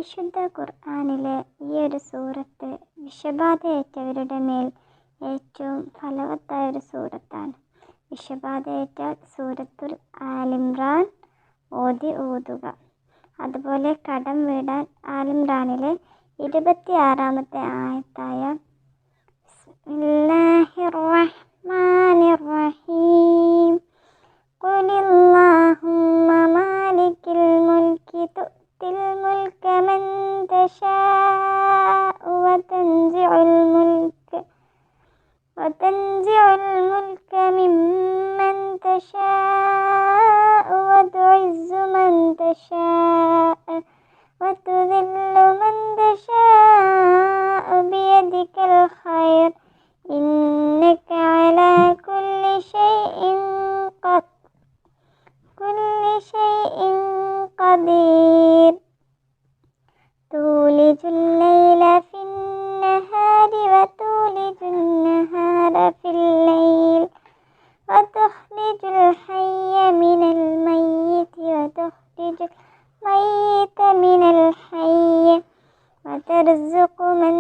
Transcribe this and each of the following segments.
വിശുദ്ധ ഖുർആനിലെ ഈ ഒരു സൂറത്ത് വിഷബാധയേറ്റവരുടെ മേൽ ഏറ്റവും ഫലവത്തായ ഒരു സൂറത്താണ്. വിഷബാധയേറ്റാൽ സൂറത്തുൽ ആലിമ്രാൻ ഓതുക. അതുപോലെ കടം വീടാൻ ആലിമ്രാനിലെ 26-ാമത്തെ ആയത്തായ ബിസ്മില്ലാഹിർ റഹ്മാനിർ റഹീം ഖുലില്ലാഹുമ്മ മാലിക്കൽ മുൽക്കി തു'തിൽ മുൽക മൻ തശാഉ വതൻസിഉൽ മുൽക മിമ്മൻ തശാഉ വതുഇസ്സു മൻ തശാഉ വതുദില്ലു മൻ തശാഉ ബിയദികൽ ഖൈർ ഇന്നക അലാ കുല്ലി ഷൈഇൻ ഖദീർ തൂലിജുൽ ലൈല ഫിന്നഹാരി വതൂലിജുൻ നഹാര ഫില്ലൈൽ വതുഖ്രിജുൽ ഹയ്യ മിനൽ മയ്യിതി വതുഖ്രിജുൽ മയ്യിത മിനൽ ഹയ്യ വതർസുഖു മൻ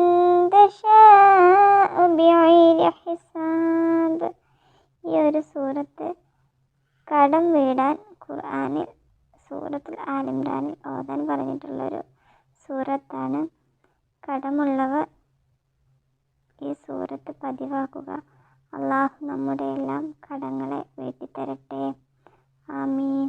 തശാഉ ബിഗൈരി ഹിസാബ്. ഈ ഒരു സൂറത്ത് കടം വീടാൻ ഖുർആനിൽ സൂറത്തുൽ ആലിമ്രാനിൽ ഓതാൻ പറഞ്ഞിട്ടുള്ളൊരു സൂറത്താണ്. കടമുള്ളവർ ഈ സൂറത്ത് പതിവാക്കുക. അള്ളാഹു നമ്മുടെ എല്ലാം കടങ്ങളെ വീട്ടിത്തരട്ടെ. ആമീൻ.